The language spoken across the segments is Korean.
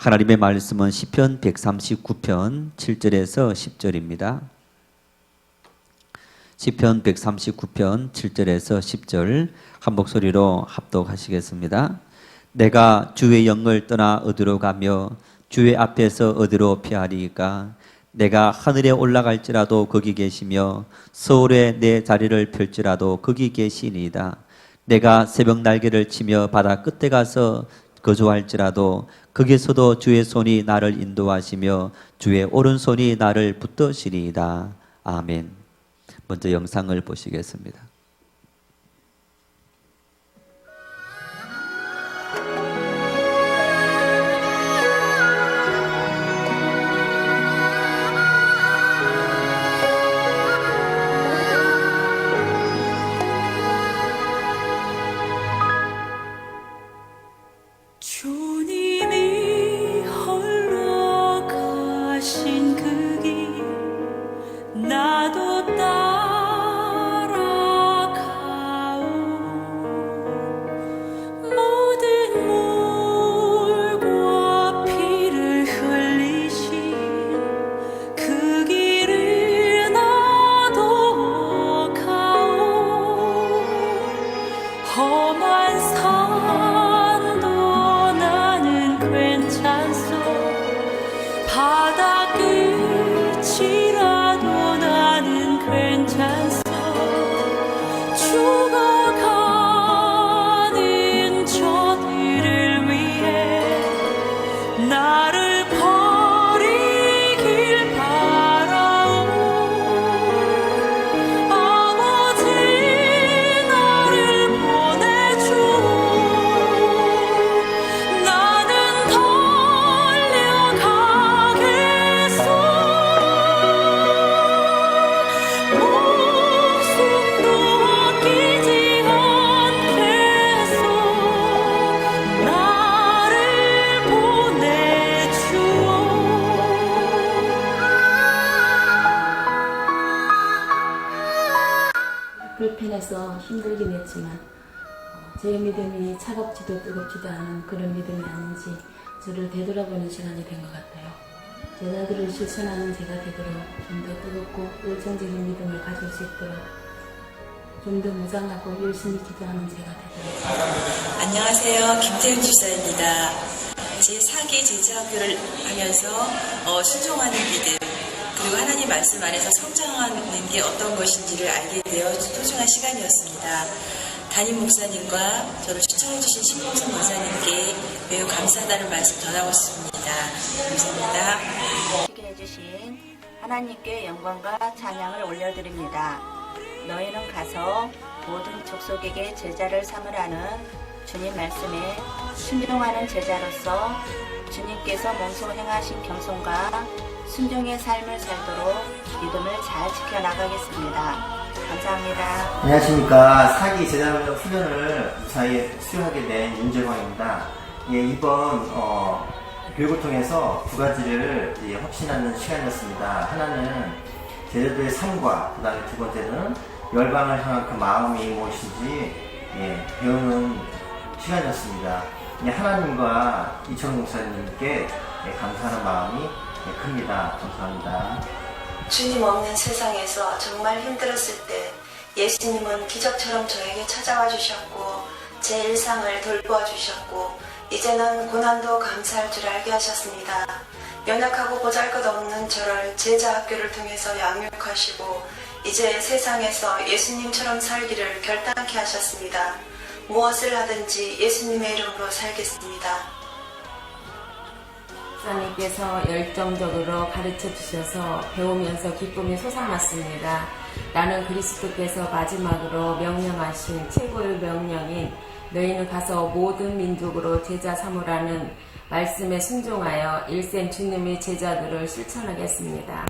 하나님의 말씀은 시편 139편 7절에서 10절입니다. 시편 139편 7절에서 10절 한 목소리로 합독하시겠습니다. 내가 주의 영을 떠나 어디로 가며 주의 앞에서 어디로 피하리이까? 내가 하늘에 올라갈지라도 거기 계시며 서울에 내 자리를 펼지라도 거기 계시니이다. 내가 새벽 날개를 치며 바다 끝에 가서 거주할지라도 거기서도 주의 손이 나를 인도하시며 주의 오른손이 나를 붙드시리이다. 아멘. 먼저 영상을 보시겠습니다. 주님이 홀로 가신 그 길 나도 따라가오. 모든 물과 피를 흘리신 그 길을 나도 가오. 험한 산도 나는 괜찮소. 바다 끝이라도 나는 괜찮소. 죽어가는 저들을 위해 나를 버리길 바라오. 아버지 나를 보내주오. 나는 달려가겠소. 목숨도 아끼지 않겠소. 나를 보내주오. 불편해서 힘들긴 했지만 제 믿음이 차갑지도 뜨겁지도 않은 그런 믿음이 아닌지 저를 되돌아보는 시간이 된 것 같아요. 제자들을 실천하는 제가 되도록 좀 더 뜨겁고 열정적인 믿음을 가질 수 있도록 좀 더 무장하고 열심히 기도하는 제가 되도록. 안녕하세요. 김태윤 집사입니다. 제4기 제자학교를 하면서 순종하는 믿음, 그리고 하나님 말씀 안에서 성장하는 게 어떤 것인지를 알게 되어 소중한 시간이었습니다. 담임 목사님과 저를 추천해주신 신봉선 권사님께 매우 감사하다는 말씀 전하고 싶습니다. 감사합니다. 해주신 하나님께 영광과 찬양을 올려드립니다. 너희는 가서 모든 족속에게 제자를 삼으라는 주님 말씀에 순종하는 제자로서 주님께서 몸소 행하신 겸손과 순종의 삶을 살도록 믿음을 잘 지켜나가겠습니다. 감사합니다. 안녕하십니까. 사기 제자훈련 훈련을 무사히 수료하게 된 윤재광입니다. 이번 교육을 통해서 두 가지를 확신하는 시간이었습니다. 하나는 제자들의 삶과 그 다음에 두 번째는 열방을 향한 그 마음이 무엇인지 배우는 시간이었습니다. 하나님과 이철웅 목사님께 감사하는 마음이 큽니다. 감사합니다. 주님 없는 세상에서 정말 힘들었을 때 예수님은 기적처럼 저에게 찾아와 주셨고 제 일상을 돌보아 주셨고 이제는 고난도 감사할 줄 알게 하셨습니다. 연약하고 보잘것없는 저를 제자학교를 통해서 양육하시고 이제 세상에서 예수님처럼 살기를 결단케 하셨습니다. 무엇을 하든지 예수님의 이름으로 살겠습니다. 목사님께서 열정적으로 가르쳐 주셔서 배우면서 기쁨이 솟아났습니다. 나는 그리스도께서 마지막으로 명령하신 최고의 명령인 너희는 가서 모든 민족으로 제자 삼으라는 말씀에 순종하여 일생 주님의 제자들을 실천하겠습니다.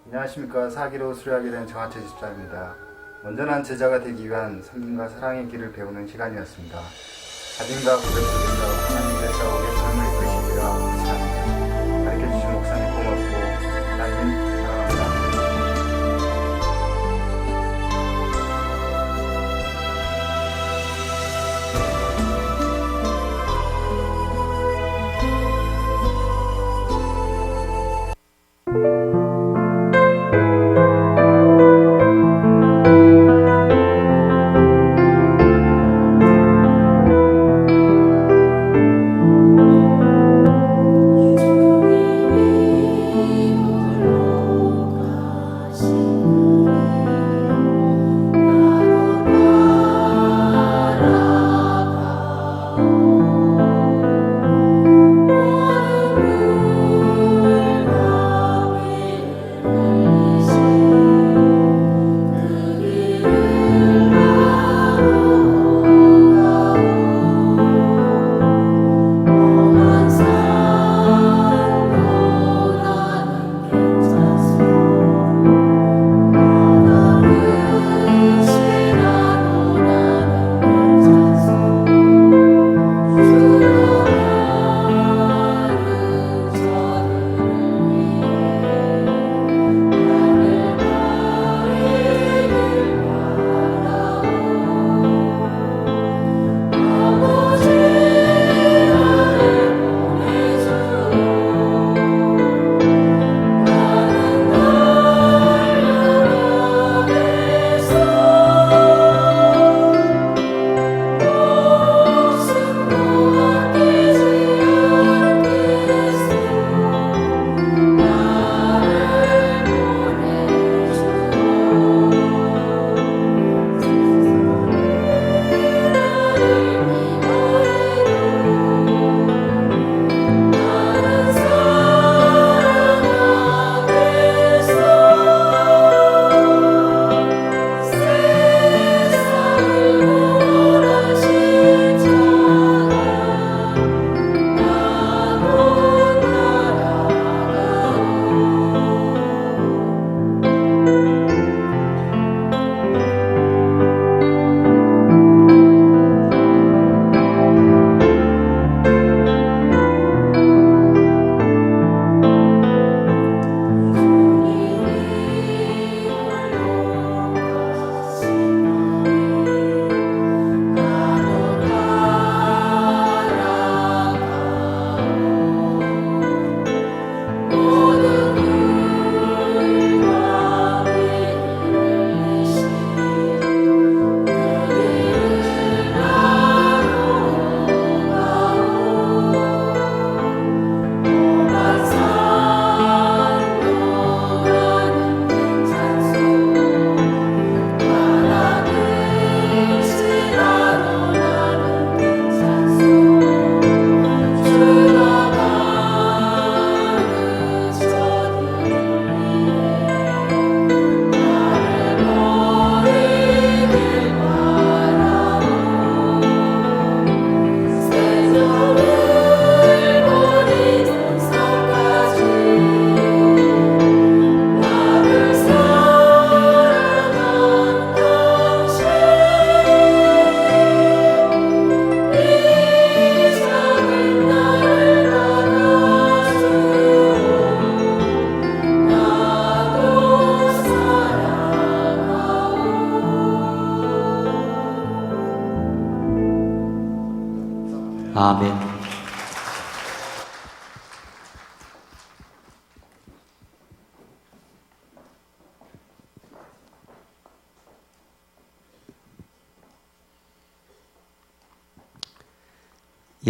안녕하십니까. 사기로 수료하게 된 정하채 집사입니다. 온전한 제자가 되기 위한 섬김과 사랑의 길을 배우는 시간이었습니다. 사진과 고백 속에서 하나님께서 우리의 삶을 이끄시리라 참 가르쳐주신 목사님 고맙고 하나님 사랑합니다.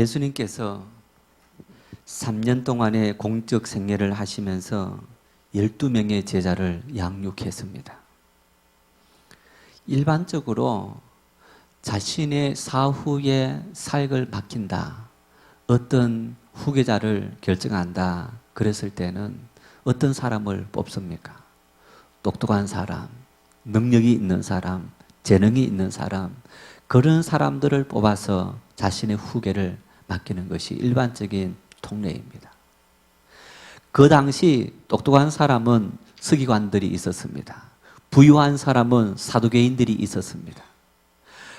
예수님께서 3년 동안의 공적 생애를 하시면서 12명의 제자를 양육했습니다. 일반적으로 자신의 사후의 사역을 맡긴다, 어떤 후계자를 결정한다 그랬을 때는 어떤 사람을 뽑습니까? 똑똑한 사람, 능력이 있는 사람, 재능이 있는 사람, 그런 사람들을 뽑아서 자신의 후계를 맡기는 것이 일반적인 통례입니다. 그 당시 똑똑한 사람은 서기관들이 있었습니다. 부유한 사람은 사두개인들이 있었습니다.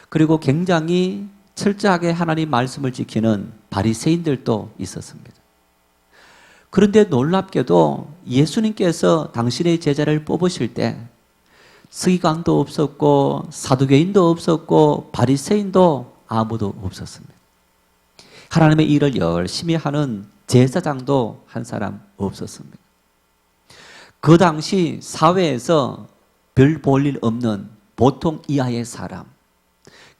그리고 굉장히 철저하게 하나님 말씀을 지키는 바리새인들도 있었습니다. 그런데 놀랍게도 예수님께서 당신의 제자를 뽑으실 때 서기관도 없었고 사두개인도 없었고 바리새인도 아무도 없었습니다. 하나님의 일을 열심히 하는 제사장도 한 사람 없었습니다. 그 당시 사회에서 별 볼 일 없는 보통 이하의 사람,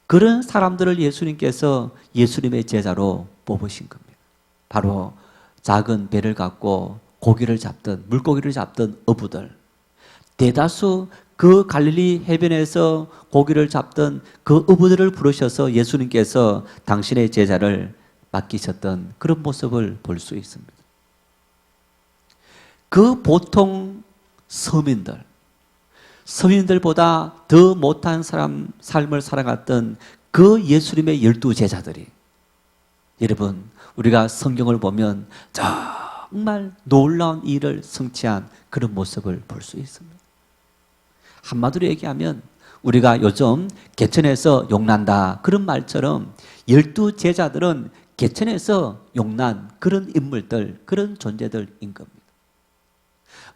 그런 사람들을 예수님께서 예수님의 제자로 뽑으신 겁니다. 바로 작은 배를 갖고 고기를 잡던, 물고기를 잡던 어부들, 대다수 그 갈릴리 해변에서 고기를 잡던 그 어부들을 부르셔서 예수님께서 당신의 제자를 맡기셨던 그런 모습을 볼 수 있습니다. 그 보통 서민들보다 더 못한 삶을 살아갔던 그 예수님의 12제자들이, 여러분 우리가 성경을 보면 정말 놀라운 일을 성취한 그런 모습을 볼 수 있습니다. 한마디로 얘기하면 우리가 요즘 개천에서 용난다 그런 말처럼 12제자들은 개천에서 용난 그런 인물들, 그런 존재들인 겁니다.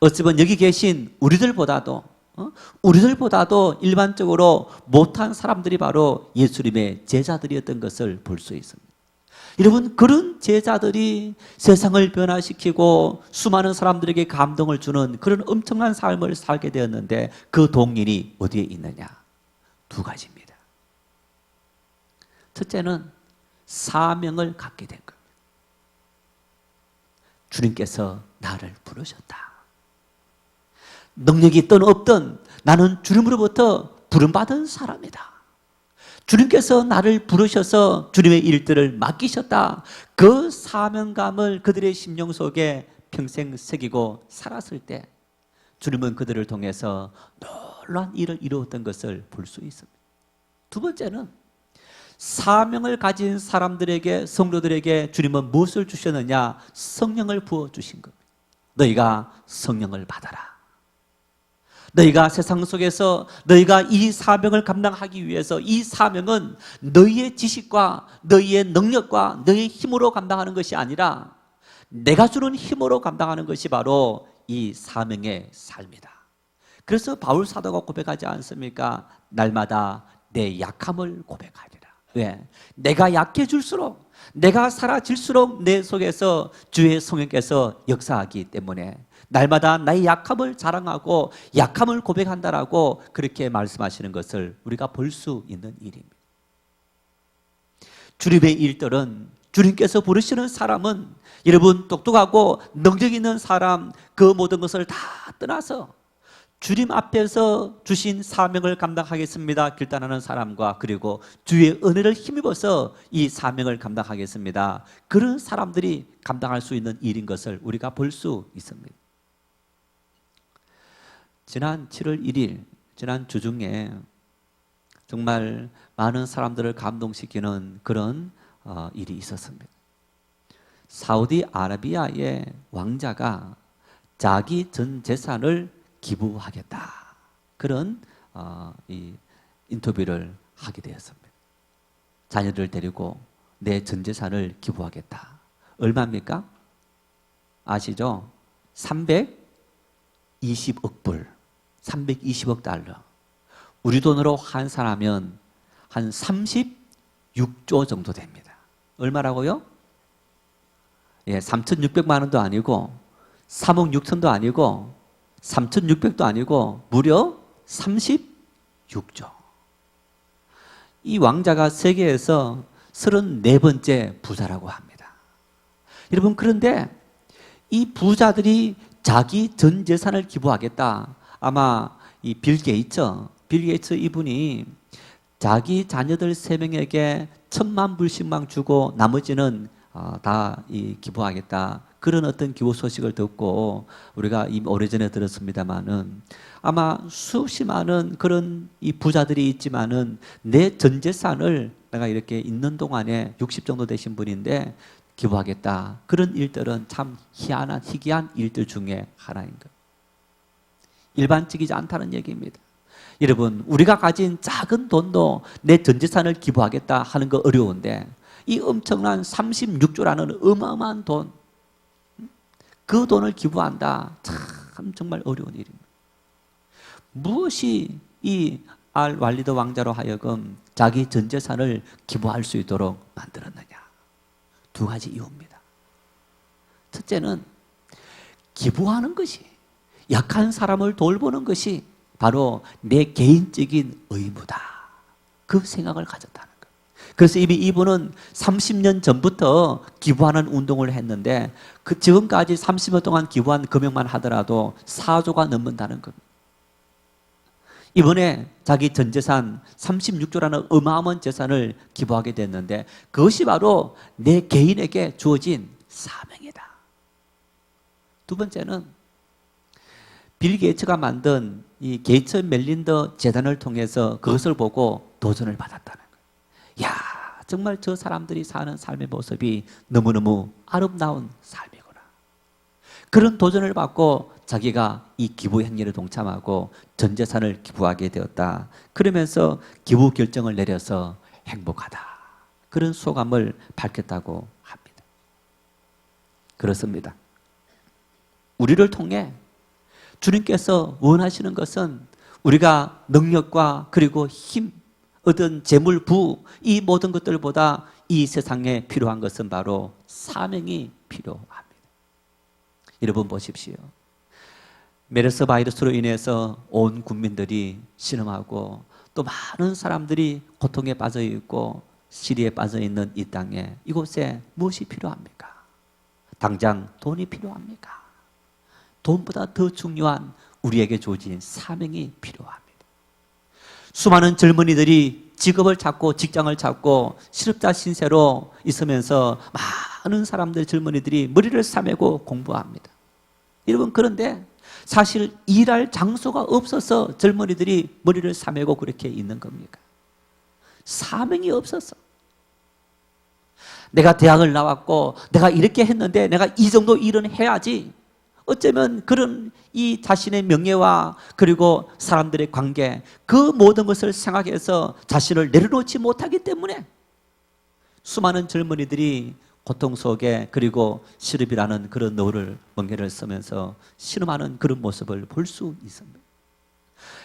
어찌보면 여기 계신 우리들보다도 일반적으로 못한 사람들이 바로 예수님의 제자들이었던 것을 볼 수 있습니다. 여러분, 그런 제자들이 세상을 변화시키고 수많은 사람들에게 감동을 주는 그런 엄청난 삶을 살게 되었는데 그 동인이 어디에 있느냐? 두 가지입니다. 첫째는 사명을 갖게 된 겁니다. 주님께서 나를 부르셨다. 능력이 있든 없든 나는 주님으로부터 부름받은 사람이다. 주님께서 나를 부르셔서 주님의 일들을 맡기셨다. 그 사명감을 그들의 심령 속에 평생 새기고 살았을 때 주님은 그들을 통해서 놀라운 일을 이루었던 것을 볼 수 있습니다. 두 번째는 사명을 가진 사람들에게, 성도들에게 주님은 무엇을 주셨느냐? 성령을 부어주신 겁니다. 너희가 성령을 받아라. 너희가 세상 속에서 너희가 이 사명을 감당하기 위해서, 이 사명은 너희의 지식과 너희의 능력과 너희의 힘으로 감당하는 것이 아니라 내가 주는 힘으로 감당하는 것이 바로 이 사명의 삶이다. 그래서 바울 사도가 고백하지 않습니까? 날마다 내 약함을 고백하리라. 왜? 내가 약해질수록, 내가 사라질수록 내 속에서 주의 성령께서 역사하기 때문에 날마다 나의 약함을 자랑하고 약함을 고백한다라고 그렇게 말씀하시는 것을 우리가 볼 수 있는 일입니다. 주님의 일들은, 주님께서 부르시는 사람은 여러분 똑똑하고 능력 있는 사람, 그 모든 것을 다 떠나서 주님 앞에서 주신 사명을 감당하겠습니다 결단하는 사람과, 그리고 주의 은혜를 힘입어서 이 사명을 감당하겠습니다, 그런 사람들이 감당할 수 있는 일인 것을 우리가 볼 수 있습니다. 지난 7월 1일, 지난 주중에 정말 많은 사람들을 감동시키는 그런 일이 있었습니다. 사우디아라비아의 왕자가 자기 전 재산을 기부하겠다, 그런 이 인터뷰를 하게 되었습니다. 자녀들 데리고 내 전 재산을 기부하겠다. 얼마입니까? 아시죠? 320억 불, 320억 달러. 우리 돈으로 환산하면 한 36조 정도 됩니다. 얼마라고요? 예, 3,600만 원도 아니고 3억 6천도 아니고 3,600도 아니고 무려 36조. 이 왕자가 세계에서 34번째 부자라고 합니다. 여러분, 그런데 이 부자들이 자기 전 재산을 기부하겠다. 아마 이 빌 게이츠 이분이 자기 자녀들 3명에게 1,000만 불씩만 주고 나머지는 다 기부하겠다. 그런 어떤 기부 소식을 듣고 우리가 이미 오래전에 들었습니다마는 아마 수십 많은 그런 이 부자들이 있지만은 내 전 재산을 내가 이렇게 있는 동안에 60 정도 되신 분인데 기부하겠다. 그런 일들은 참 희귀한 일들 중에 하나인 것. 일반적이지 않다는 얘기입니다. 여러분, 우리가 가진 작은 돈도 내 전 재산을 기부하겠다 하는 거 어려운데 이 엄청난 36조라는 어마어마한 돈, 그 돈을 기부한다. 참 정말 어려운 일입니다. 무엇이 이 알왈리드 왕자로 하여금 자기 전 재산을 기부할 수 있도록 만들었느냐? 2가지 이유입니다. 첫째는 기부하는 것이, 약한 사람을 돌보는 것이 바로 내 개인적인 의무다. 그 생각을 가졌다는 거예요. 그래서 이미 이분은 30년 전부터 기부하는 운동을 했는데 그 지금까지 30년 동안 기부한 금액만 하더라도 4조가 넘는다는 겁니다. 이번에 자기 전 재산 36조라는 어마어마한 재산을 기부하게 됐는데 그것이 바로 내 개인에게 주어진 사명이다. 2번째는 빌 게이츠가 만든 이 게이츠 멜린더 재단을 통해서 그것을 보고 도전을 받았다는 거예요. 야, 정말 저 사람들이 사는 삶의 모습이 너무너무 아름다운 삶이구나. 그런 도전을 받고 자기가 이 기부 행위에 동참하고 전 재산을 기부하게 되었다. 그러면서 기부 결정을 내려서 행복하다. 그런 소감을 밝혔다고 합니다. 그렇습니다. 우리를 통해 주님께서 원하시는 것은 우리가 능력과 그리고 힘, 얻은 재물, 부, 이 모든 것들보다 이 세상에 필요한 것은 바로 사명이 필요합니다. 여러분 보십시오. 메르스 바이러스로 인해서 온 국민들이 신음하고 또 많은 사람들이 고통에 빠져 있고 시리에 빠져 있는 이 땅에, 이곳에 무엇이 필요합니까? 당장 돈이 필요합니까? 돈보다 더 중요한 우리에게 주어진 사명이 필요합니다. 수많은 젊은이들이 직업을 찾고 직장을 찾고 실업자 신세로 있으면서 많은 사람들, 젊은이들이 머리를 싸매고 공부합니다. 여러분, 그런데 사실 일할 장소가 없어서 젊은이들이 머리를 싸매고 그렇게 있는 겁니까? 사명이 없어서. 내가 대학을 나왔고 내가 이렇게 했는데 내가 이 정도 일은 해야지. 어쩌면 그런 이 자신의 명예와 그리고 사람들의 관계, 그 모든 것을 생각해서 자신을 내려놓지 못하기 때문에 수많은 젊은이들이 고통 속에 그리고 시름이라는 그런 노를 멍게를 쓰면서 신음하는 그런 모습을 볼 수 있습니다.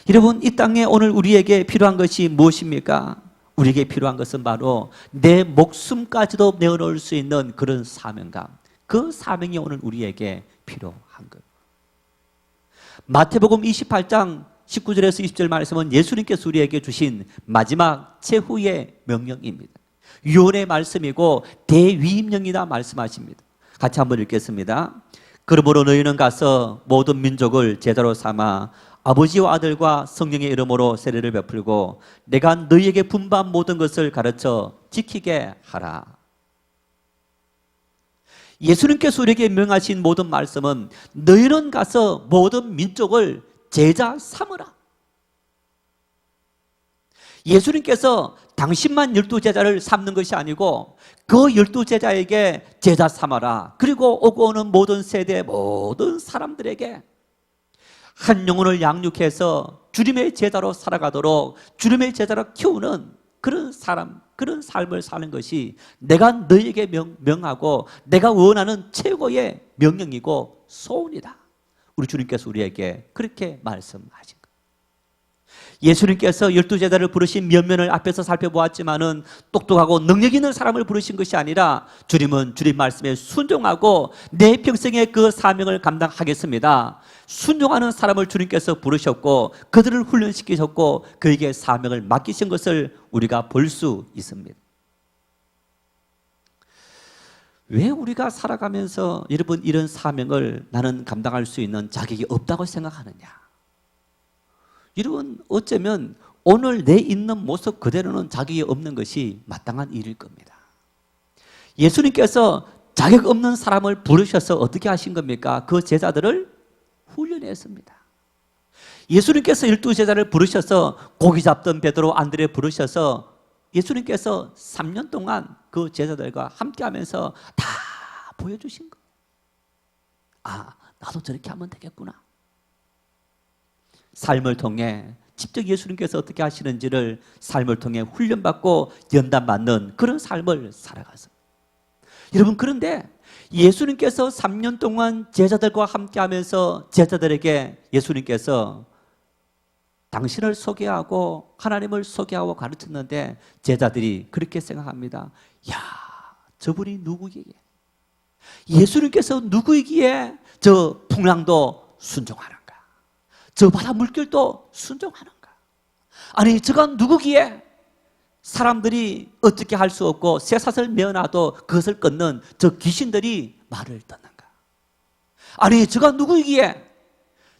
여러분, 이 땅에 오늘 우리에게 필요한 것이 무엇입니까? 우리에게 필요한 것은 바로 내 목숨까지도 내어놓을 수 있는 그런 사명감, 그 사명이 오늘 우리에게 필요한 것. 마태복음 28장 19절에서 20절 말씀은 예수님께서 우리에게 주신 마지막 최후의 명령입니다. 유언의 말씀이고 대위임령이다 말씀하십니다. 같이 한번 읽겠습니다. 그러므로 너희는 가서 모든 민족을 제자로 삼아 아버지와 아들과 성령의 이름으로 세례를 베풀고 내가 너희에게 분부한 모든 것을 가르쳐 지키게 하라. 예수님께서 우리에게 명하신 모든 말씀은 너희는 가서 모든 민족을 제자 삼으라. 예수님께서 당신만 12제자를 삼는 것이 아니고 그 12제자에게 제자 삼아라. 그리고 오고 오는 모든 세대 모든 사람들에게 한 영혼을 양육해서 주님의 제자로 살아가도록 주님의 제자로 키우는 그런 사람, 그런 삶을 사는 것이 내가 너희에게 명하고 내가 원하는 최고의 명령이고 소원이다. 우리 주님께서 우리에게 그렇게 말씀하신 거예요. 예수님께서 12제자를 부르신 면면을 앞에서 살펴보았지만은 똑똑하고 능력 있는 사람을 부르신 것이 아니라 주님은 주님 말씀에 순종하고 내 평생에 그 사명을 감당하겠습니다. 순종하는 사람을 주님께서 부르셨고 그들을 훈련시키셨고 그에게 사명을 맡기신 것을 우리가 볼 수 있습니다. 왜 우리가 살아가면서 여러분 이런 사명을 나는 감당할 수 있는 자격이 없다고 생각하느냐? 여러분 어쩌면 오늘 내 있는 모습 그대로는 자격이 없는 것이 마땅한 일일 겁니다. 예수님께서 자격 없는 사람을 부르셔서 어떻게 하신 겁니까? 그 제자들을 훈련했습니다. 예수님께서 12제자를 부르셔서 고기 잡던 베드로, 안드레 부르셔서 예수님께서 3년 동안 그 제자들과 함께하면서 다 보여주신 거예요. 아, 나도 저렇게 하면 되겠구나. 삶을 통해 직접 예수님께서 어떻게 하시는지를 삶을 통해 훈련받고 연단받는 그런 삶을 살아가서 여러분, 그런데 예수님께서 3년 동안 제자들과 함께하면서 제자들에게 예수님께서 당신을 소개하고 하나님을 소개하고 가르쳤는데 제자들이 그렇게 생각합니다. 야, 저분이 누구기에, 예수님께서 누구이기에 저 풍랑도 순종하는가, 저 바다 물결도 순종하는가, 아니 저가 누구기에 사람들이 어떻게 할 수 없고 쇠사슬 메어놔도 그것을 끊는 저 귀신들이 말을 듣는가, 아니 저가 누구이기에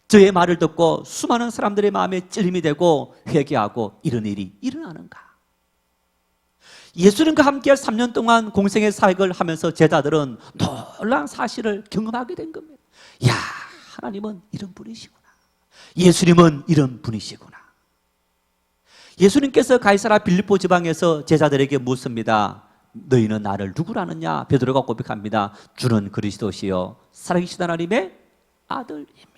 저의 말을 듣고 수많은 사람들의 마음에 찔림이 되고 회개하고 이런 일이 일어나는가. 예수님과 함께 3년 동안 공생의 사역을 하면서 제자들은 놀라운 사실을 경험하게 된 겁니다. 야, 하나님은 이런 분이시구나, 예수님은 이런 분이시구나. 예수님께서 가이사라 빌립보 지방에서 제자들에게 묻습니다. 너희는 나를 누구라 하느냐? 베드로가 고백합니다. 주는 그리스도시요 살아계신 하나님의 아들입니다.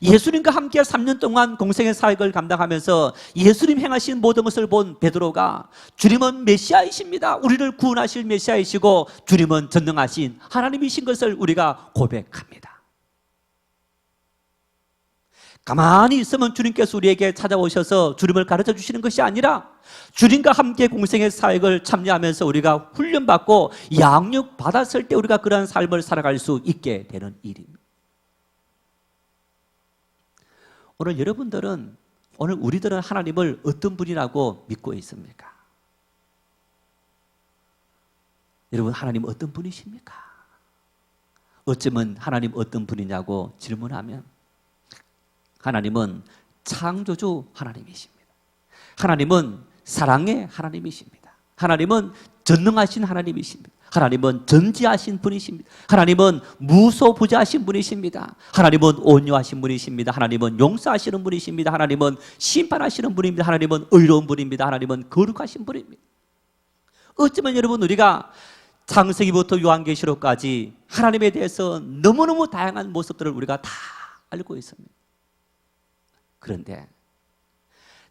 예수님과 함께 3년 동안 공생의 사역을 감당하면서 예수님 행하신 모든 것을 본 베드로가 주님은 메시아이십니다, 우리를 구원하실 메시아이시고 주님은 전능하신 하나님이신 것을 우리가 고백합니다. 가만히 있으면 주님께서 우리에게 찾아오셔서 주님을 가르쳐 주시는 것이 아니라 주님과 함께 공생의 사역을 참여하면서 우리가 훈련받고 양육받았을 때 우리가 그러한 삶을 살아갈 수 있게 되는 일입니다. 오늘 여러분들은, 오늘 우리들은 하나님을 어떤 분이라고 믿고 있습니까? 여러분, 하나님 어떤 분이십니까? 어쩌면 하나님 어떤 분이냐고 질문하면 하나님은 창조주 하나님이십니다. 하나님은 사랑의 하나님이십니다. 하나님은 전능하신 하나님이십니다. 하나님은 전지하신 분이십니다. 하나님은 무소부재하신 분이십니다. 하나님은 온유하신 분이십니다. 하나님은 용서하시는 분이십니다. 하나님은 심판하시는 분입니다. 하나님은 의로운 분입니다. 하나님은 거룩하신 분입니다. 어쩌면 여러분 우리가 창세기부터 요한계시록까지 하나님에 대해서 너무너무 다양한 모습들을 우리가 다 알고 있습니다. 그런데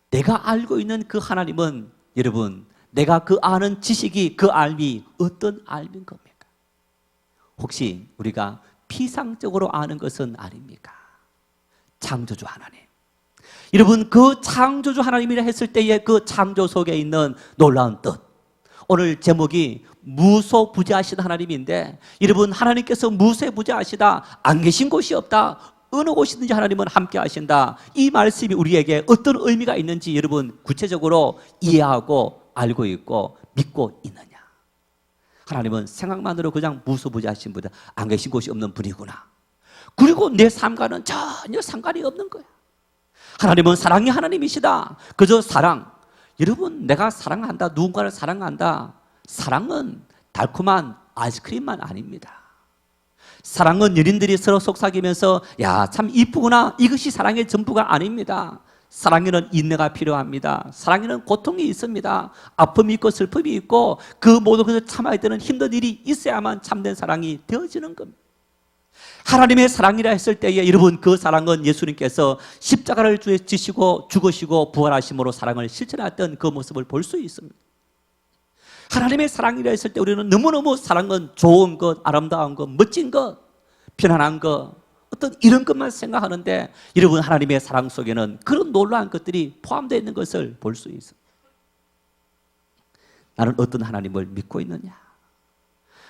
내가 알고 있는 그 하나님은 여러분, 내가 그 아는 지식이, 그 알미 어떤 알미인 겁니까? 혹시 우리가 피상적으로 아는 것은 아닙니까? 창조주 하나님. 여러분, 그 창조주 하나님이라 했을 때의 그 창조 속에 있는 놀라운 뜻, 오늘 제목이 무소부재하신 하나님인데, 여러분, 하나님께서 무소부재하시다, 안 계신 곳이 없다, 어느 곳이든지 하나님은 함께 하신다, 이 말씀이 우리에게 어떤 의미가 있는지 여러분 구체적으로 이해하고 알고 있고 믿고 있느냐? 하나님은 생각만으로 그냥 무소부재하신 분이다, 안 계신 곳이 없는 분이구나, 그리고 내 삶과는 전혀 상관이 없는 거야. 하나님은 사랑의 하나님이시다. 그저 사랑, 여러분, 내가 사랑한다, 누군가를 사랑한다, 사랑은 달콤한 아이스크림만 아닙니다. 사랑은 연인들이 서로 속삭이면서 야, 참 이쁘구나, 이것이 사랑의 전부가 아닙니다. 사랑에는 인내가 필요합니다. 사랑에는 고통이 있습니다. 아픔이 있고 슬픔이 있고 그 모든 것을 참아야 되는 힘든 일이 있어야만 참된 사랑이 되어지는 겁니다. 하나님의 사랑이라 했을 때에 여러분, 그 사랑은 예수님께서 십자가를 지시고 죽으시고 부활하심으로 사랑을 실천했던 그 모습을 볼 수 있습니다. 하나님의 사랑이라 했을 때 우리는 너무너무 사랑은 좋은 것, 아름다운 것, 멋진 것, 편안한 것, 어떤 이런 것만 생각하는데 여러분, 하나님의 사랑 속에는 그런 놀라운 것들이 포함되어 있는 것을 볼 수 있습니다. 나는 어떤 하나님을 믿고 있느냐?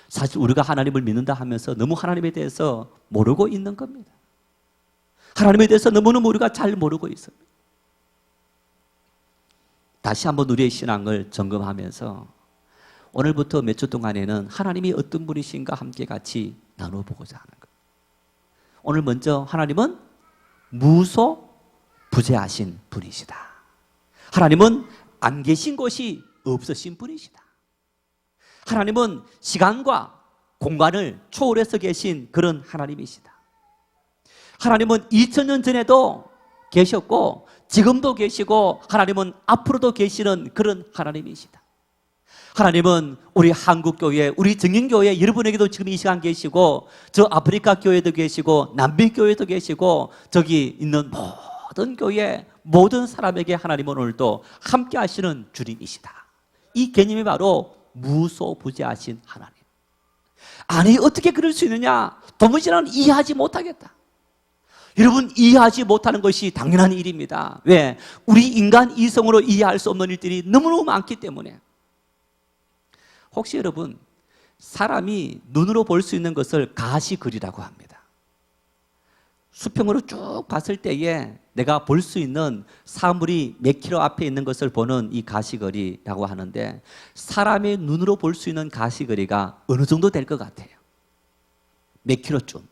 사실 우리가 하나님을 믿는다 하면서 너무 하나님에 대해서 모르고 있는 겁니다. 하나님에 대해서 너무너무 우리가 잘 모르고 있습니다. 다시 한번 우리의 신앙을 점검하면서 오늘부터 몇 주 동안에는 하나님이 어떤 분이신가 함께 같이 나눠보고자 하는 거예요. 오늘 먼저 하나님은 무소부재하신 분이시다. 하나님은 안 계신 곳이 없으신 분이시다. 하나님은 시간과 공간을 초월해서 계신 그런 하나님이시다. 하나님은 2000년 전에도 계셨고 지금도 계시고 하나님은 앞으로도 계시는 그런 하나님이시다. 하나님은 우리 한국교회, 우리 정인교회 여러분에게도 지금 이 시간 계시고 저 아프리카 교회도 계시고 남미 교회도 계시고 저기 있는 모든 교회 모든 사람에게 하나님은 오늘도 함께 하시는 주님이시다. 이 개념이 바로 무소부재하신 하나님. 아니 어떻게 그럴 수 있느냐? 도무지 나는 이해하지 못하겠다. 여러분 이해하지 못하는 것이 당연한 일입니다. 왜? 우리 인간 이성으로 이해할 수 없는 일들이 너무너무 많기 때문에. 혹시 여러분 사람이 눈으로 볼 수 있는 것을 가시거리라고 합니다. 수평으로 쭉 봤을 때에 내가 볼 수 있는 사물이 몇 킬로 앞에 있는 것을 보는 이 가시거리라고 하는데 사람의 눈으로 볼 수 있는 가시거리가 어느 정도 될 것 같아요? 몇 킬로쯤?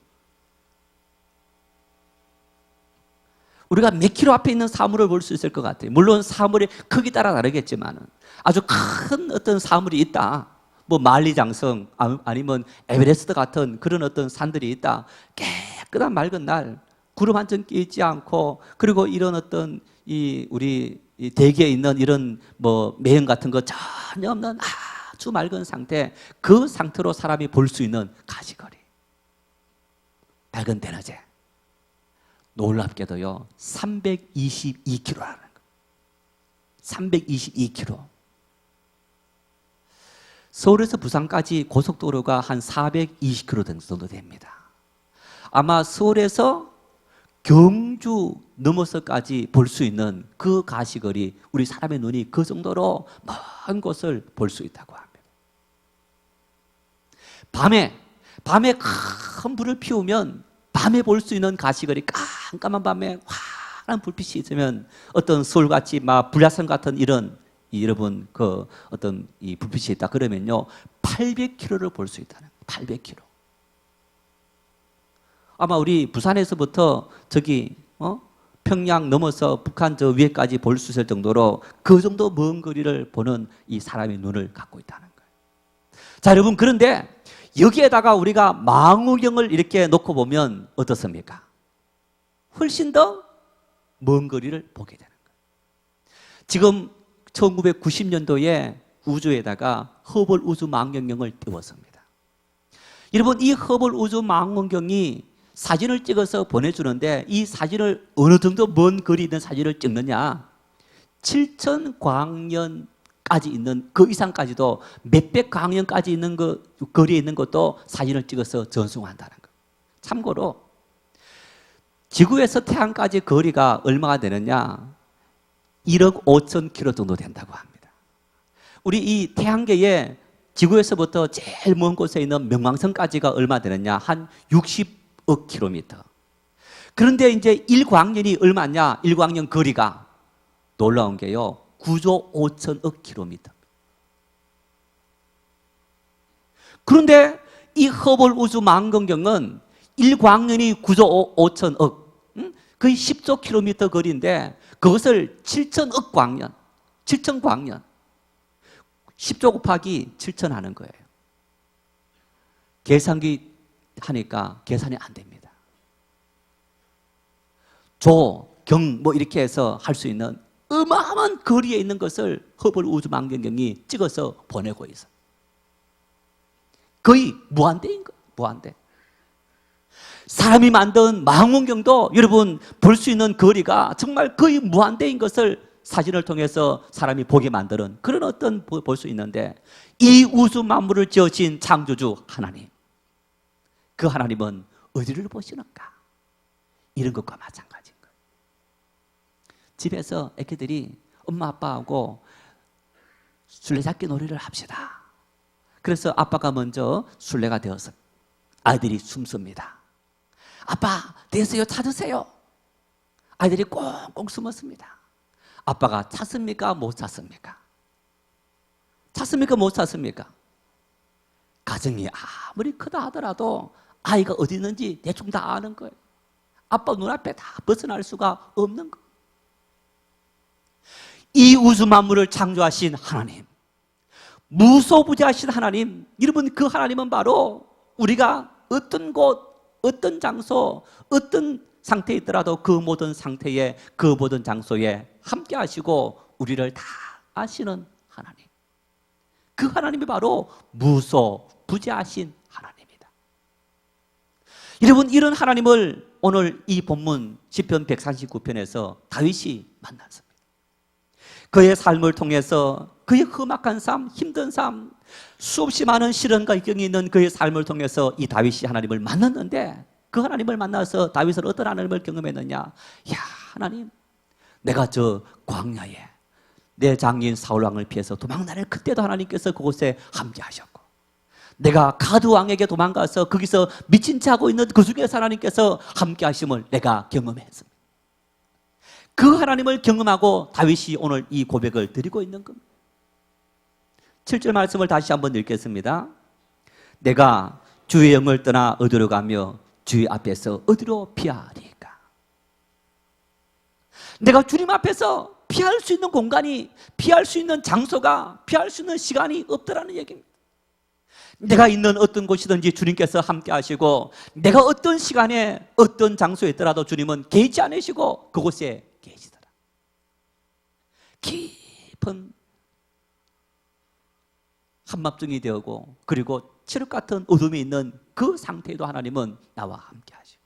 우리가 몇 킬로 앞에 있는 사물을 볼 수 있을 것 같아요. 물론 사물의 크기 따라 다르겠지만 아주 큰 어떤 사물이 있다. 뭐 만리장성 아니면 에베레스트 같은 그런 어떤 산들이 있다. 깨끗한 맑은 날 구름 한 점 끼지 않고 그리고 이런 어떤 우리 대기에 있는 이런 뭐 매연 같은 거 전혀 없는 아주 맑은 상태, 그 상태로 사람이 볼 수 있는 가시거리, 밝은 대낮에 놀랍게도요 322km라는 거. 322km. 서울에서 부산까지 고속도로가 한 420km 정도 됩니다. 아마 서울에서 경주 넘어서까지 볼 수 있는 그 가시거리, 우리 사람의 눈이 그 정도로 먼 곳을 볼 수 있다고 합니다. 밤에 큰 불을 피우면 밤에 볼 수 있는 가시거리, 깜깜한 밤에 환한 불빛이 있으면 어떤 서울같이 막 불야성 같은 이런 여러분 그 어떤 이 불빛이 있다 그러면요 800km를 볼 수 있다는 거예요. 800km. 아마 우리 부산에서부터 저기 평양 넘어서 북한 저 위에까지 볼 수 있을 정도로 그 정도 먼 거리를 보는 이 사람의 눈을 갖고 있다는 거예요. 자 여러분, 그런데 여기에다가 우리가 망원경을 이렇게 놓고 보면 어떻습니까? 훨씬 더 먼 거리를 보게 되는 거예요. 지금 1990년도에 우주에다가 허블 우주 망원경을 띄웠습니다. 여러분 이 허블 우주 망원경이 사진을 찍어서 보내주는데 이 사진을 어느 정도 먼 거리 있는 사진을 찍느냐, 7,000광년까지 있는 그 이상까지도 몇백 광년까지 있는 그 거리에 있는 것도 사진을 찍어서 전송한다는 거. 참고로 지구에서 태양까지 거리가 얼마가 되느냐, 1억 5천 킬로 정도 된다고 합니다. 우리 이 태양계에 지구에서부터 제일 먼 곳에 있는 명왕성까지가 얼마 되느냐, 한 60억 킬로미터. 그런데 이제 1광년이 얼마냐, 1광년 거리가 놀라운 게요 9조 5천억 킬로미터. 그런데 이 허블 우주 망원경은 1광년이 9조 5천억, 거의 10조 킬로미터 거리인데 그것을 7천억 광년, 7천 광년, 10조 곱하기 7천 하는 거예요. 계산기 하니까 계산이 안 됩니다. 조, 경 뭐 이렇게 해서 할 수 있는 어마어마한 거리에 있는 것을 허블 우주 망원경이 찍어서 보내고 있어. 거의 무한대인 거예요. 무한대. 사람이 만든 망원경도 여러분 볼 수 있는 거리가 정말 거의 무한대인 것을 사진을 통해서 사람이 보게 만드는 그런 어떤 볼 수 있는데, 이 우주 만물을 지으신 창조주 하나님, 그 하나님은 어디를 보시는가? 이런 것과 마찬가지인 거예요. 집에서 애기들이 엄마 아빠하고 술래잡기 놀이를 합시다. 그래서 아빠가 먼저 술래가 되어서 아이들이 숨습니다. 아빠 됐어요, 찾으세요. 아이들이 꽁꽁 숨었습니다. 아빠가 찾습니까, 못 찾습니까? 찾습니까? 못 찾습니까? 가정이 아무리 크다 하더라도 아이가 어디 있는지 대충 다 아는 거예요. 아빠 눈앞에 다 벗어날 수가 없는 거예요. 이 우주 만물을 창조하신 하나님, 무소부재하신 하나님, 여러분 그 하나님은 바로 우리가 어떤 곳, 어떤 장소, 어떤 상태에 있더라도 그 모든 상태에, 그 모든 장소에 함께 하시고 우리를 다 아시는 하나님. 그 하나님이 바로 무소부재하신 하나님이다. 여러분, 이런 하나님을 오늘 이 본문 시편 139편에서 다윗이 만났습니다. 그의 삶을 통해서 그의 험악한 삶, 힘든 삶, 수없이 많은 시련과 역경이 있는 그의 삶을 통해서 이 다윗이 하나님을 만났는데, 그 하나님을 만나서 다윗은 어떤 하나님을 경험했느냐? 야, 하나님, 내가 저 광야에 내 장인 사울왕을 피해서 도망다닐 그때도 하나님께서 그곳에 함께 하셨고, 내가 가드 왕에게 도망가서 거기서 미친 채 하고 있는 그 중에서 하나님께서 함께 하심을 내가 경험했습니다. 그 하나님을 경험하고 다윗이 오늘 이 고백을 드리고 있는 겁니다. 7절 말씀을 다시 한번 읽겠습니다. 내가 주의 영을 떠나 어디로 가며 주의 앞에서 어디로 피하리까? 내가 주님 앞에서 피할 수 있는 공간이, 피할 수 있는 장소가, 피할 수 있는 시간이 없더라는 얘기입니다. 내가 있는 어떤 곳이든지 주님께서 함께 하시고, 내가 어떤 시간에 어떤 장소에 있더라도 주님은 개의치 않으시고 그곳에 계시더라. 깊은 한밤중이 되고, 그리고 칠흑 같은 어둠이 있는 그 상태에도 하나님은 나와 함께 하시고,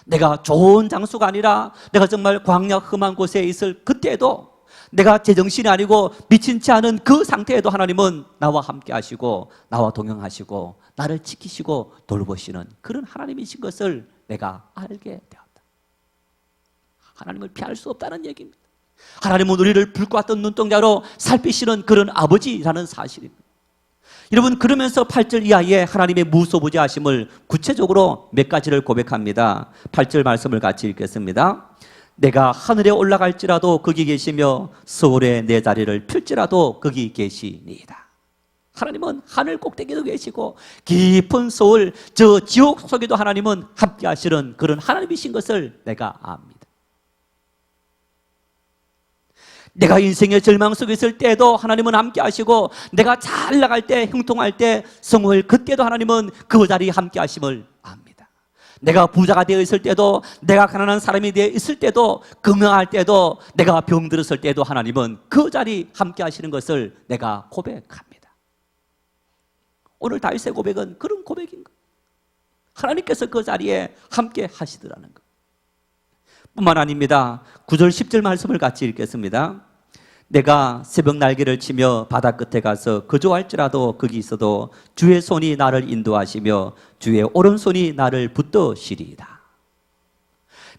내가 좋은 장소가 아니라 내가 정말 광야 험한 곳에 있을 그때에도, 내가 제정신이 아니고 미친 채 하는 그 상태에도 하나님은 나와 함께 하시고 나와 동행하시고 나를 지키시고 돌보시는 그런 하나님이신 것을 내가 알게 되었다. 하나님을 피할 수 없다는 얘기입니다. 하나님은 우리를 불과 같은 눈동자로 살피시는 그런 아버지라는 사실입니다. 여러분, 그러면서 8절 이하에 하나님의 무소부재하심을 구체적으로 몇 가지를 고백합니다. 8절 말씀을 같이 읽겠습니다. 내가 하늘에 올라갈지라도 거기 계시며 서울에 내 자리를 펼지라도 거기 계시니이다. 하나님은 하늘 꼭대기도 계시고 깊은 서울, 저 지옥 속에도 하나님은 함께 하시는 그런 하나님이신 것을 내가 압니다. 내가 인생의 절망 속에 있을 때에도 하나님은 함께 하시고, 내가 잘 나갈 때, 형통할 때, 성공할 그때도 하나님은 그 자리에 함께 하심을 압니다. 내가 부자가 되어 있을 때도, 내가 가난한 사람이 되어 있을 때도, 건강할 때도, 내가 병들었을 때도 하나님은 그 자리에 함께 하시는 것을 내가 고백합니다. 오늘 다윗의 고백은 그런 고백인 거예요. 하나님께서 그 자리에 함께 하시더라는 것 뿐만 아닙니다. 9절 10절 말씀을 같이 읽겠습니다. 내가 새벽 날개를 치며 바다 끝에 가서 거주할지라도 거기 있어도 주의 손이 나를 인도하시며 주의 오른손이 나를 붙드시리이다.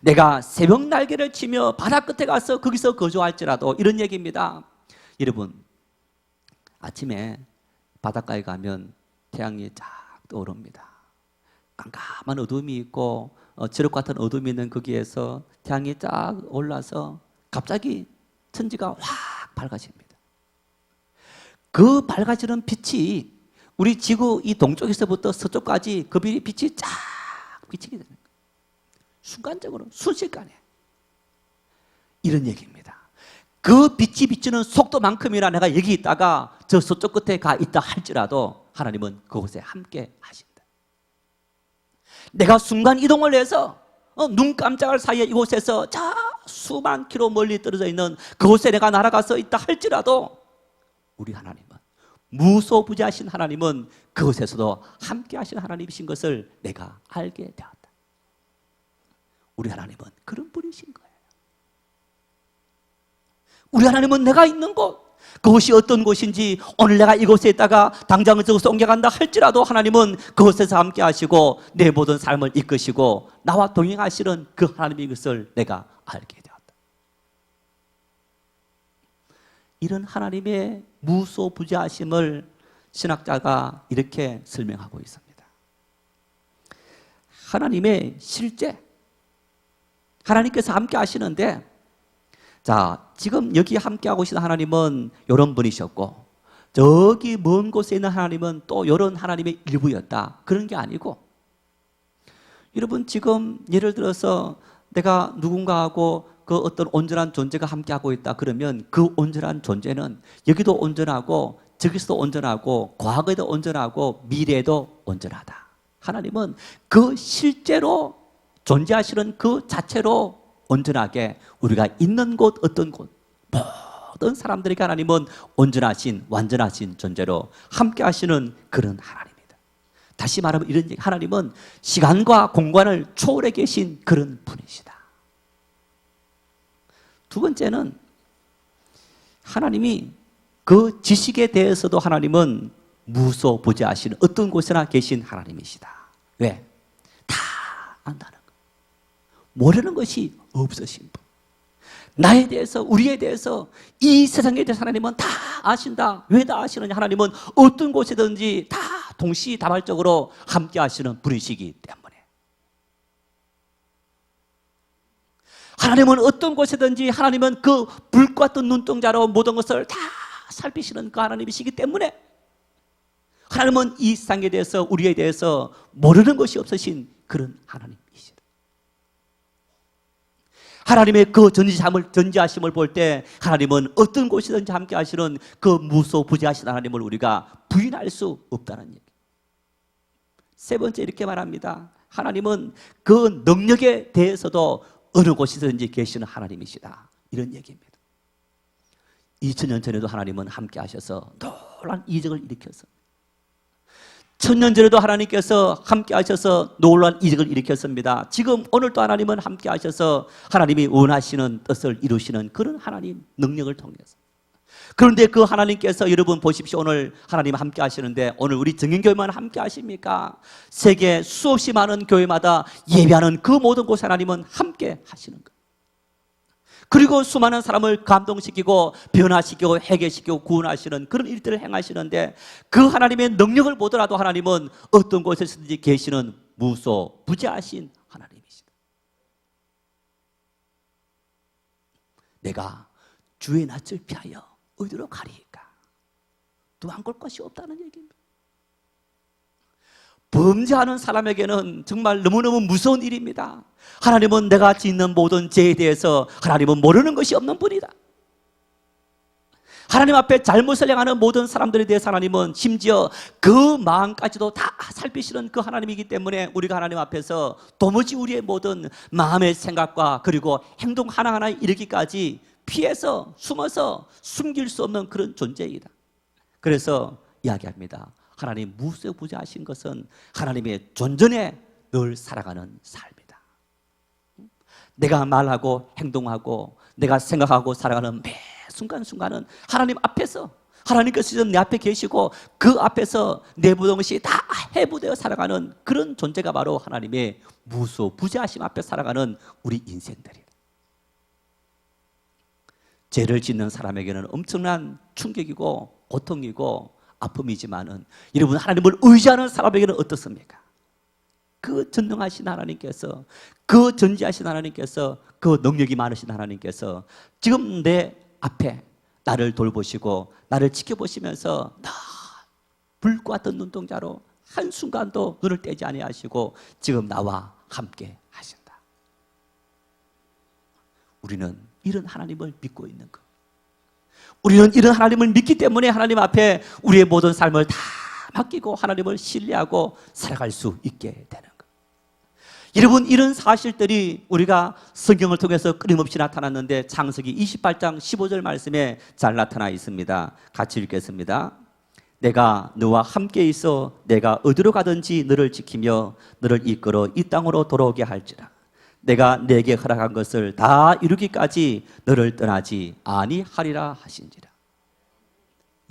내가 새벽 날개를 치며 바다 끝에 가서 거기서 거주할지라도, 이런 얘기입니다. 여러분, 아침에 바닷가에 가면 태양이 쫙 떠오릅니다. 깜깜한 어둠이 있고 칠흑 같은 어둠이 있는 거기에서 태양이 쫙 올라서 갑자기 천지가 확 밝아집니다. 그 밝아지는 빛이 우리 지구 이 동쪽에서부터 서쪽까지 그 빛이 쫙 비치게 되는 거예요. 순간적으로, 순식간에. 이런 얘기입니다. 그 빛이 비치는 속도만큼이나 내가 여기 있다가 저 서쪽 끝에 가 있다 할지라도 하나님은 그곳에 함께 하신다. 내가 순간 이동을 해서 눈 깜짝할 사이에 이곳에서 저 수만 킬로 멀리 떨어져 있는 그곳에 내가 날아가서 있다 할지라도 우리 하나님은, 무소부재하신 하나님은 그곳에서도 함께 하신 하나님이신 것을 내가 알게 되었다. 우리 하나님은 그런 분이신 거예요. 우리 하나님은 내가 있는 곳, 그곳이 어떤 곳인지, 오늘 내가 이곳에 있다가 당장 저곳에 옮겨간다 할지라도 하나님은 그곳에서 함께 하시고 내 모든 삶을 이끄시고 나와 동행하시는 그 하나님의 것을 내가 알게 되었다. 이런 하나님의 무소부재하심을 신학자가 이렇게 설명하고 있습니다. 하나님의 실제, 하나님께서 함께 하시는데, 자, 지금 여기 함께하고 계신 하나님은 이런 분이셨고, 저기 먼 곳에 있는 하나님은 또 이런 하나님의 일부였다, 그런 게 아니고, 여러분 지금 예를 들어서 내가 누군가하고 그 어떤 온전한 존재가 함께하고 있다 그러면 그 온전한 존재는 여기도 온전하고 저기서도 온전하고 과거에도 온전하고 미래에도 온전하다. 하나님은 그 실제로 존재하시는 그 자체로 온전하게 우리가 있는 곳, 어떤 곳, 모든 사람들에게 하나님은 온전하신 완전하신 존재로 함께 하시는 그런 하나님입니다. 다시 말하면 이런 얘기, 하나님은 시간과 공간을 초월해 계신 그런 분이시다. 두 번째는 하나님이 그 지식에 대해서도 하나님은 무소부재하시는 어떤 곳에나 계신 하나님이시다. 왜? 다 안다는 거. 모르는 것이 없으신 분. 나에 대해서, 우리에 대해서, 이 세상에 대해서 하나님은 다 아신다. 왜 다 아시느냐? 하나님은 어떤 곳이든지 다 동시다발적으로 함께 하시는 분이시기 때문에. 하나님은 어떤 곳이든지 하나님은 그 불과 같은 눈동자로 모든 것을 다 살피시는 그 하나님이시기 때문에 하나님은 이 세상에 대해서, 우리에 대해서 모르는 것이 없으신 그런 하나님이시다. 하나님의 그 전지하심을 볼 때 하나님은 어떤 곳이든지 함께 하시는 그 무소부재하신 하나님을 우리가 부인할 수 없다는 얘기. 세 번째 이렇게 말합니다. 하나님은 그 능력에 대해서도 어느 곳이든지 계시는 하나님이시다, 이런 얘기입니다. 2000년 전에도 하나님은 함께 하셔서 놀라운 이적을 일으켰어. 1000년 전에도 하나님께서 함께 하셔서 놀라운 이적을 일으켰습니다. 지금 오늘도 하나님은 함께 하셔서 하나님이 원하시는 뜻을 이루시는 그런 하나님 능력을 통해서. 그런데 그 하나님께서, 여러분 보십시오. 오늘 하나님 함께 하시는데 오늘 우리 정인교회만 함께 하십니까? 세계 수없이 많은 교회마다 예배하는 그 모든 곳에 하나님은 함께 하시는 거예요. 그리고 수많은 사람을 감동시키고 변화시키고 회개시키고 구원하시는 그런 일들을 행하시는데 그 하나님의 능력을 보더라도 하나님은 어떤 곳에서든지 계시는 무소부재하신 하나님이시다. 내가 주의 낯을 피하여 어디로 가리이까? 도망갈 것이 없다는 얘기입니다. 범죄하는 사람에게는 정말 너무너무 무서운 일입니다. 하나님은 내가 짓는 모든 죄에 대해서 하나님은 모르는 것이 없는 분이다. 하나님 앞에 잘못을 행하는 모든 사람들에 대해서 하나님은 심지어 그 마음까지도 다 살피시는 그 하나님이기 때문에 우리가 하나님 앞에서 도무지 우리의 모든 마음의 생각과 그리고 행동 하나하나에 이르기까지 피해서 숨어서 숨길 수 없는 그런 존재이다. 그래서 이야기합니다. 하나님 무소부재하신 것은 하나님의 존전에 늘 살아가는 삶이다. 내가 말하고 행동하고 내가 생각하고 살아가는 매 순간순간은 하나님 앞에서, 하나님께서 지금 내 앞에 계시고 그 앞에서 내 모든 것이 다 해부되어 살아가는 그런 존재가 바로 하나님의 무소부재하심 앞에 살아가는 우리 인생들이다. 죄를 짓는 사람에게는 엄청난 충격이고 고통이고 아픔이지만은 여러분 하나님을 의지하는 사람에게는 어떻습니까? 그 전능하신 하나님께서, 그 전지하신 하나님께서, 그 능력이 많으신 하나님께서 지금 내 앞에 나를 돌보시고 나를 지켜보시면서 나 불과 같은 눈동자로 한순간도 눈을 떼지 아니하시고 지금 나와 함께 하신다. 우리는 이런 하나님을 믿고 있는 것. 우리는 이런 하나님을 믿기 때문에 하나님 앞에 우리의 모든 삶을 다 맡기고 하나님을 신뢰하고 살아갈 수 있게 되는 것. 여러분 이런 사실들이 우리가 성경을 통해서 끊임없이 나타났는데 창세기 28장 15절 말씀에 잘 나타나 있습니다. 같이 읽겠습니다. 내가 너와 함께 있어 내가 어디로 가든지 너를 지키며 너를 이끌어 이 땅으로 돌아오게 할지라. 내가 내게 허락한 것을 다 이루기까지 너를 떠나지 아니하리라 하신지라.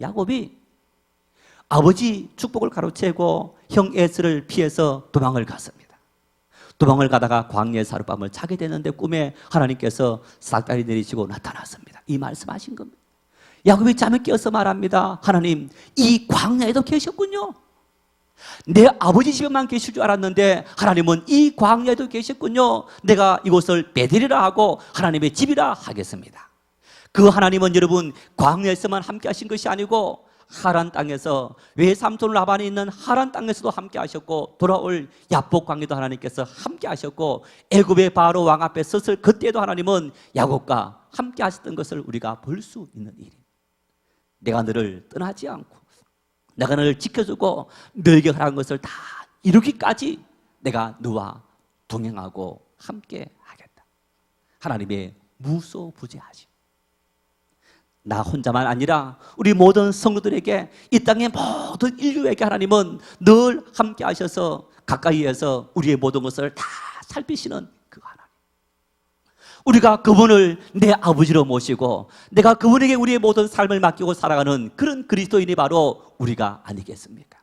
야곱이 아버지 축복을 가로채고 형 에서를 피해서 도망을 갔습니다. 도망을 가다가 광야에서 하룻밤을 자게 되는데 꿈에 하나님께서 싹다리 내리시고 나타났습니다. 이 말씀하신 겁니다. 야곱이 잠에 깨어서 말합니다. 하나님, 이 광야에도 계셨군요. 내 아버지 집에만 계실 줄 알았는데 하나님은 이 광야에도 계셨군요. 내가 이곳을 베델이라 하고 하나님의 집이라 하겠습니다. 그 하나님은 여러분 광야에서만 함께 하신 것이 아니고 하란 땅에서 외삼촌 라반이 있는 하란 땅에서도 함께 하셨고 돌아올 야복 광야도 하나님께서 함께 하셨고 애굽의 바로 왕 앞에 섰을 그때도 하나님은 야곱과 함께 하셨던 것을 우리가 볼 수 있는 일입니다. 내가 너를 떠나지 않고 내가 너를 지켜주고 너에게 허락한 것을 다 이루기까지 내가 너와 동행하고 함께 하겠다. 하나님의 무소부재하심. 나 혼자만 아니라 우리 모든 성도들에게 이 땅의 모든 인류에게 하나님은 늘 함께 하셔서 가까이에서 우리의 모든 것을 다 살피시는 그 하나님. 우리가 그분을 내 아버지로 모시고 내가 그분에게 우리의 모든 삶을 맡기고 살아가는 그런 그리스도인이 바로 우리가 아니겠습니까?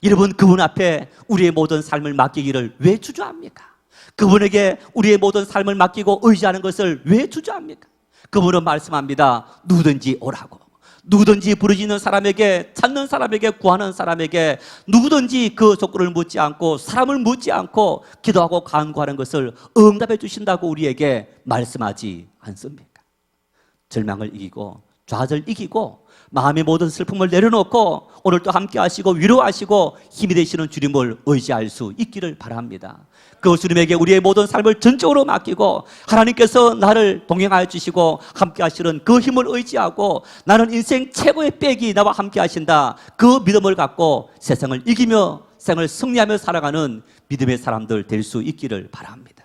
여러분, 그분 앞에 우리의 모든 삶을 맡기기를 왜 주저합니까? 그분에게 우리의 모든 삶을 맡기고 의지하는 것을 왜 주저합니까? 그분은 말씀합니다. 누구든지 오라고. 누구든지 부르짖는 사람에게, 찾는 사람에게, 구하는 사람에게 누구든지 그 조건을 묻지 않고 사람을 묻지 않고 기도하고 간구하는 것을 응답해 주신다고 우리에게 말씀하지 않습니까? 절망을 이기고 좌절 이기고 마음의 모든 슬픔을 내려놓고 오늘도 함께 하시고 위로하시고 힘이 되시는 주님을 의지할 수 있기를 바랍니다. 그 주님에게 우리의 모든 삶을 전적으로 맡기고 하나님께서 나를 동행하여 주시고 함께 하시는 그 힘을 의지하고 나는 인생 최고의 백이 나와 함께 하신다. 그 믿음을 갖고 세상을 이기며 생을 승리하며 살아가는 믿음의 사람들 될 수 있기를 바랍니다.